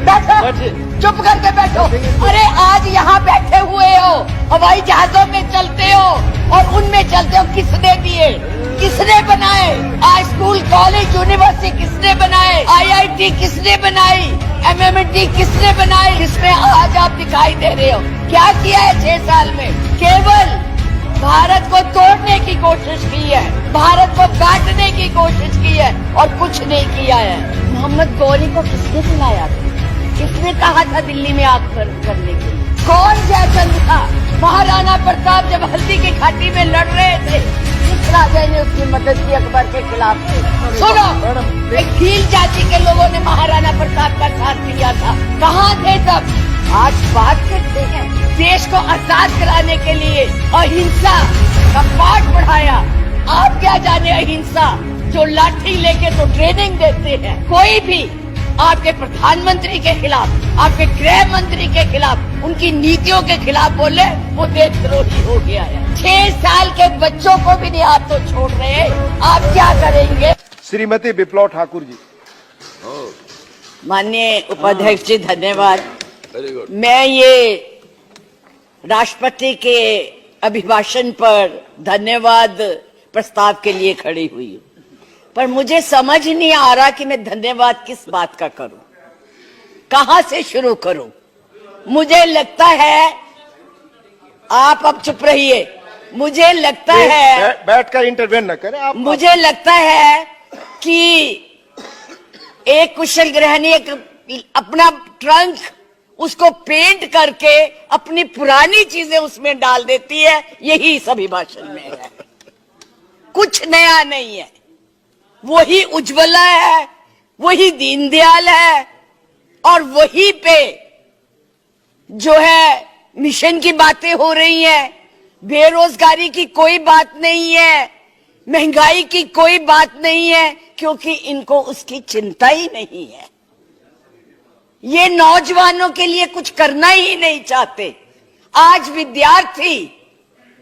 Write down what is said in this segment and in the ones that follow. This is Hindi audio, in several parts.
बैठो, चुप करके बैठो। अरे आज यहाँ बैठे हुए हो, हवाई जहाजों में चलते हो और उनमें चलते हो, किसने दिए, किसने बनाए? आज स्कूल, कॉलेज, यूनिवर्सिटी किसने बनाए? IIT किसने बनाई? MMT किसने बनाई? जिसमें आज आप दिखाई दे रहे हो। क्या किया है 6 साल में? केवल भारत को तोड़ने की कोशिश की है, भारत को काटने की कोशिश की है और कुछ नहीं किया है। मोहम्मद गौरी को किसने बुलाया था? किसने कहा था दिल्ली में आग करने के लिए? कौन जयचंद था? महाराणा प्रताप जब हल्दी की घाटी में लड़ रहे थे, किस राजा ने उसकी मदद की अकबर के खिलाफ? सुनो, एक भील जाति के लोगों ने महाराणा प्रताप का साथ दिया था, कहाँ थे तब? आज बात करते हैं, देश को आजाद कराने के लिए अहिंसा का पाठ पढ़ाया। आप क्या जाने अहिंसा, जो लाठी लेके तो ट्रेनिंग देते हैं। कोई भी आपके प्रधानमंत्री के खिलाफ, आपके गृह मंत्री के खिलाफ, उनकी नीतियों के खिलाफ बोले, वो देशद्रोही हो गया है। 6 साल के बच्चों को भी नहीं आप तो छोड़ रहे, आप क्या करेंगे? श्रीमती विप्लव ठाकुर जी। माननीय उपाध्यक्ष जी, धन्यवाद। मैं ये राष्ट्रपति के अभिभाषण पर धन्यवाद प्रस्ताव के लिए खड़ी हुई हूँ, पर मुझे समझ नहीं आ रहा कि मैं धन्यवाद किस बात का करूं, कहां से शुरू करूं। मुझे लगता है, आप अब चुप रहिए, मुझे लगता है बैठ कर इंटरवेन न करें आप। मुझे लगता है कि एक कुशल गृहिणी अपना ट्रंक उसको पेंट करके अपनी पुरानी चीजें उसमें डाल देती है, यही इस अभिभाषण में है। कुछ नया नहीं है, वही उज्ज्वला है, वही दीनदयाल है, और वही पे जो है मिशन की बातें हो रही हैं। बेरोजगारी की कोई बात नहीं है, महंगाई की कोई बात नहीं है, क्योंकि इनको उसकी चिंता ही नहीं है। ये नौजवानों के लिए कुछ करना ही नहीं चाहते। आज विद्यार्थी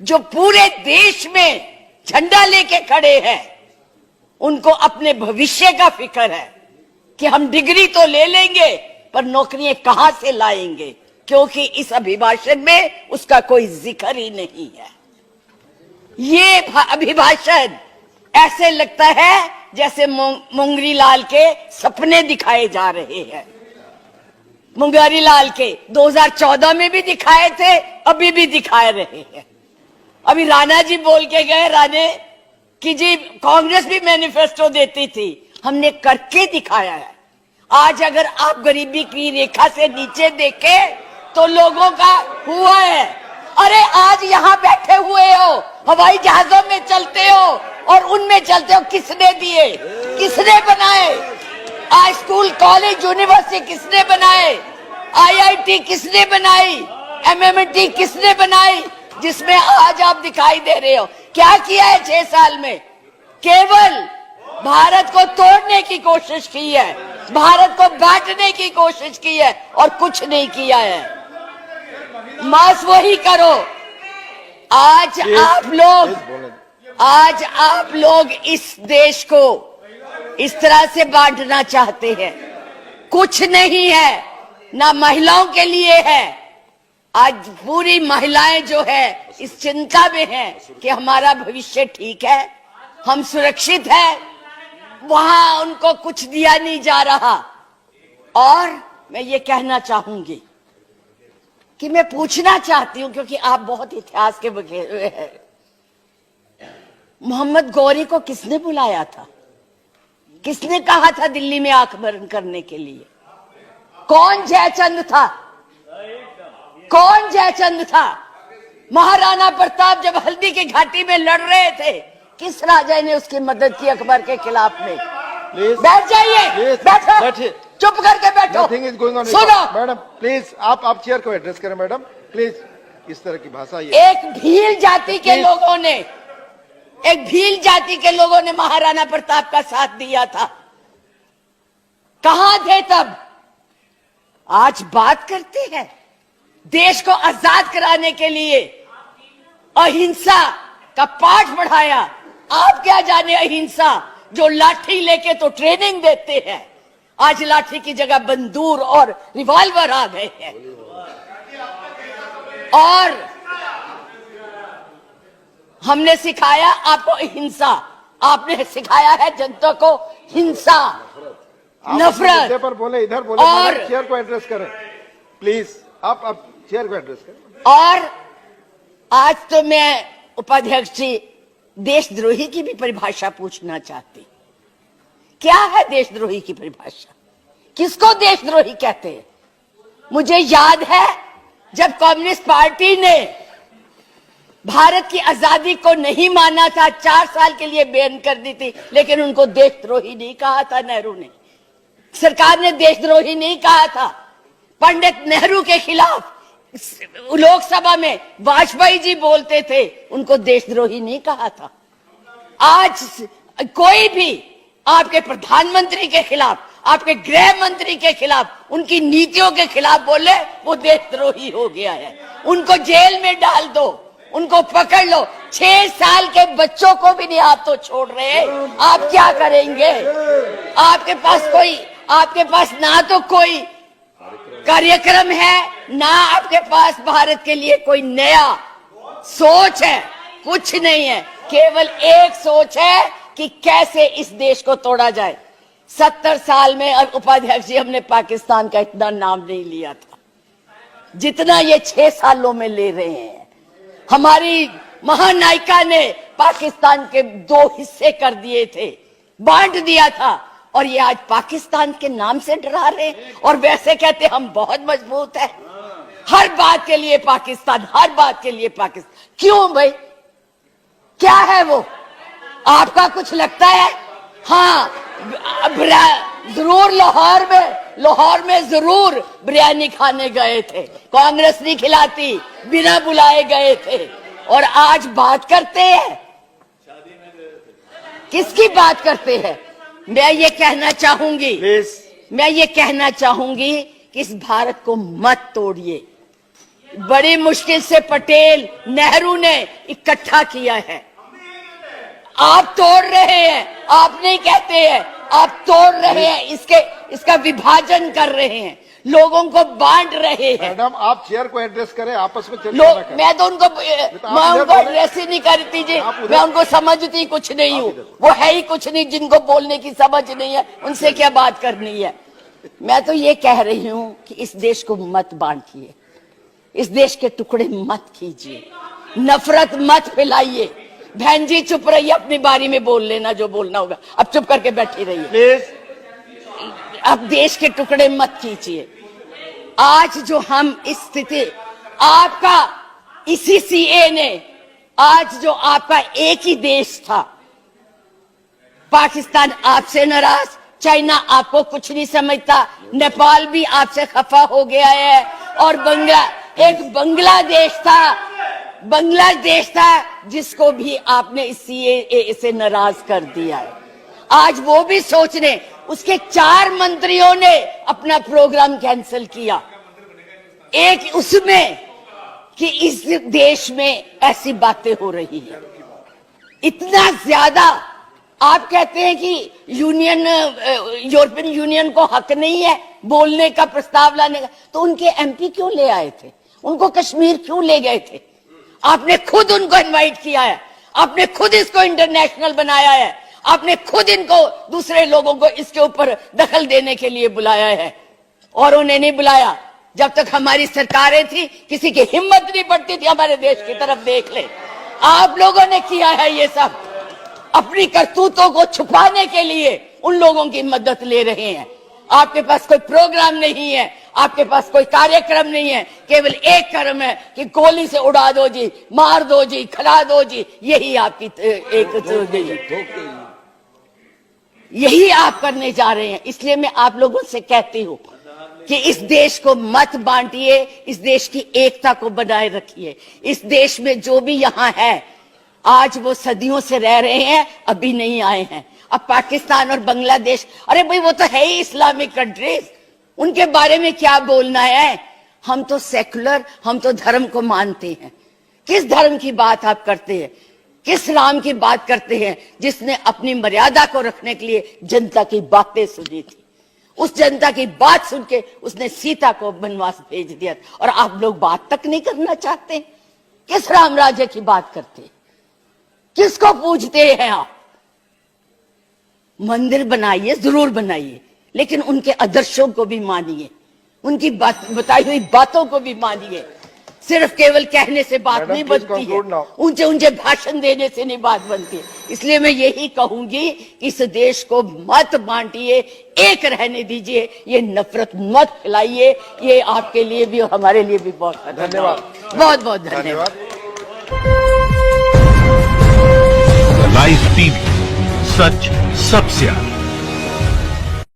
जो पूरे देश में झंडा लेके खड़े हैं, उनको अपने भविष्य का फिक्र है कि हम डिग्री तो ले लेंगे पर नौकरियां कहां से लाएंगे, क्योंकि इस अभिभाषण में उसका कोई जिक्र ही नहीं है। ये अभिभाषण ऐसे लगता है जैसे मुंगरी लाल के सपने दिखाए जा रहे हैं। मुंगरी लाल के 2014 में भी दिखाए थे, अभी भी दिखाए रहे हैं। अभी राणा जी बोल के गए, राणे कि जी कांग्रेस भी मैनिफेस्टो देती थी, हमने करके दिखाया है। आज अगर आप गरीबी की रेखा से नीचे देखें तो लोगों का हुआ है। अरे आज यहाँ बैठे हुए हो, हवाई जहाजों में चलते हो और उनमें चलते हो, किसने दिए, किसने बनाए? आज स्कूल, कॉलेज, यूनिवर्सिटी किसने बनाए? IIT किसने बनाई? MMT किसने बनाई? जिसमें आज आप दिखाई दे रहे हो। क्या किया है 6 साल में? केवल भारत को तोड़ने की कोशिश की है, भारत को बांटने की कोशिश की है और कुछ नहीं किया है। बस वही करो। आज आप लोग इस देश को इस तरह से बांटना चाहते हैं। कुछ नहीं है, ना महिलाओं के लिए है। आज पूरी महिलाएं जो है इस चिंता में हैं कि हमारा भविष्य ठीक है, हम सुरक्षित हैं, वहां उनको कुछ दिया नहीं जा रहा। और मैं ये कहना चाहूंगी कि मैं पूछना चाहती हूं, क्योंकि आप बहुत इतिहास के बगे हुए हैं, मोहम्मद गौरी को किसने बुलाया था? किसने कहा था दिल्ली में आग बंद करने के लिए? कौन जयचंद था? कौन जयचंद था? महाराणा प्रताप जब हल्दी की घाटी में लड़ रहे थे, किस राजा ने उसकी मदद की अकबर के खिलाफ में? बैठ जाइए, बैठो, चुप करके बैठो। सुनो मैडम, प्लीज आप चेयर को एड्रेस करें मैडम, प्लीज। इस तरह की भाषा एक भील जाति के लोगों ने, एक भील जाति के लोगों ने महाराणा प्रताप का साथ दिया था, कहां थे तब? आज बात करते हैं, देश को आजाद कराने के लिए अहिंसा का पाठ पढ़ाया। आप क्या जाने अहिंसा, जो लाठी लेके तो ट्रेनिंग देते हैं। आज लाठी की जगह बंदूक और रिवॉल्वर आ गए हैं। और हमने सिखाया आपको हिंसा, आपने सिखाया है जनता को हिंसा, नफरत पर बोले, इधर बोले, और चेयर को एड्रेस करें प्लीज। आप चेयर को एड्रेस करें। और आज तो मैं उपाध्यक्ष जी देशद्रोही की भी परिभाषा पूछना चाहती। क्या है देशद्रोही की परिभाषा? किसको देशद्रोही कहते हैं? मुझे याद है जब कम्युनिस्ट पार्टी ने भारत की आजादी को नहीं माना था, 4 साल के लिए बैन कर दी थी, लेकिन उनको देशद्रोही नहीं कहा था नेहरू ने। सरकार ने देशद्रोही नहीं कहा था। पंडित नेहरू के खिलाफ लोकसभा में वाजपेयी जी बोलते थे, उनको देशद्रोही नहीं कहा था। आज कोई भी आपके प्रधानमंत्री के खिलाफ, आपके गृह मंत्री के खिलाफ, उनकी नीतियों के खिलाफ बोले, वो देशद्रोही हो गया है। उनको जेल में डाल दो, उनको पकड़ लो। 6 साल के बच्चों को भी नहीं आप तो छोड़ रहे। आप क्या करेंगे? आपके पास ना तो कोई कार्यक्रम है, ना आपके पास भारत के लिए कोई नया सोच है, कुछ नहीं है। केवल एक सोच है कि कैसे इस देश को तोड़ा जाए। 70 साल में उपाध्यक्ष जी हमने पाकिस्तान का इतना नाम नहीं लिया था जितना ये 6 सालों में ले रहे हैं। हमारी महानायिका ने पाकिस्तान के 2 हिस्से कर दिए थे, बांट दिया था, और ये आज पाकिस्तान के नाम से डरा रहे हैं। और वैसे कहते हम बहुत मजबूत है, हर बात के लिए पाकिस्तान, हर बात के लिए पाकिस्तान। क्यों भाई? क्या है वो? आपका कुछ लगता है? हाँ, जरूर लाहौर में जरूर बिरयानी खाने गए थे, कांग्रेस नहीं खिलाती, बिना बुलाए गए थे। और आज बात करते हैं, किसकी बात करते हैं? मैं ये कहना चाहूंगी कि इस भारत को मत तोड़िए। बड़ी मुश्किल से पटेल नेहरू ने इकट्ठा किया है, आप तोड़ रहे हैं। आप नहीं कहते हैं, आप तोड़ रहे हैं, इसका विभाजन कर रहे हैं, लोगों को बांट रहे हैं। मैडम आप चेयर को एड्रेस करें, आपस में चर्चा। मैं तो उनको एड्रेस ही नहीं करती जी, मैं उनको समझती कुछ नहीं हूँ। वो है ही कुछ नहीं, जिनको बोलने की समझ नहीं है, उनसे क्या बात करनी है। मैं तो ये कह रही हूँ कि इस देश को मत बांटिए, इस देश के टुकड़े मत कीजिए, नफरत मत फैलाइए। बहन जी चुप रहिए, अपनी बारी में बोल लेना जो बोलना होगा, अब चुप करके बैठी रहिए प्लीज। अब देश के टुकड़े मत कीजिए। आज जो हम इस स्थिति, आपका इसी सीए ने, आज जो आपका एक ही देश था, पाकिस्तान आपसे नाराज, चाइना आपको कुछ नहीं समझता, नेपाल भी आपसे खफा हो गया है, और एक बांग्लादेश था जिसको भी आपने इस सीएए से नाराज कर दिया है। आज वो भी सोच रहे, उसके 4 मंत्रियों ने अपना प्रोग्राम कैंसिल किया। एक उसमें कि इस देश में ऐसी बातें हो रही है, इतना ज्यादा। आप कहते हैं कि यूरोपियन यूनियन को हक नहीं है बोलने का, प्रस्ताव लाने का, तो उनके एमपी क्यों ले आए थे? उनको कश्मीर क्यों ले गए थे? आपने खुद उनको इनवाइट किया है, आपने खुद इसको इंटरनेशनल बनाया है, आपने खुद इनको, दूसरे लोगों को इसके ऊपर दखल देने के लिए बुलाया है, और उन्हें नहीं बुलाया। जब तक हमारी सरकारें थी, किसी की हिम्मत नहीं पड़ती थी हमारे देश की तरफ देख ले। आप लोगों ने किया है ये सब, अपनी करतूतों को छुपाने के लिए उन लोगों की मदद ले रहे हैं। आपके पास कोई प्रोग्राम नहीं है, आपके पास कोई कार्यक्रम नहीं है, केवल एक कर्म है कि गोली से उड़ा दो जी, मार दो जी, खिला दो जी, यही आपकी यही आप करने जा रहे हैं। इसलिए मैं आप लोगों से कहती हूं कि इस देश को मत बांटिए, इस देश की एकता को बनाए रखिए। इस देश में जो भी यहाँ है, आज वो सदियों से रह रहे हैं, अभी नहीं आए हैं। अब पाकिस्तान और बांग्लादेश, अरे भाई वो तो है ही इस्लामिक कंट्रीज, उनके बारे में क्या बोलना है? हम तो सेकुलर, हम तो धर्म को मानते हैं। किस धर्म की बात आप करते हैं? किस राम की बात करते हैं जिसने अपनी मर्यादा को रखने के लिए जनता की बातें सुनी थी? उस जनता की बात सुन के उसने सीता को वनवास भेज दिया, और आप लोग बात तक नहीं करना चाहते। किस राम राज्य की बात करते, किसको पूजते हैं आप? मंदिर बनाइए, जरूर बनाइए, लेकिन उनके आदर्शों को भी मानिए, उनकी बताई हुई बातों को भी मानिए। सिर्फ केवल कहने से बात Madam, नहीं please बनती है, conclude now. ऊंचे ऊंचे भाषण देने से नहीं बात बनती। इसलिए मैं यही कहूंगी कि इस देश को मत बांटिए, एक रहने दीजिए, ये नफरत मत फैलाइए। ये आपके लिए भी और हमारे लिए भी बहुत धन्यवाद। बहुत बहुत धन्यवाद। धन्यवाद। लाइव टीवी, सच सबसे आगे।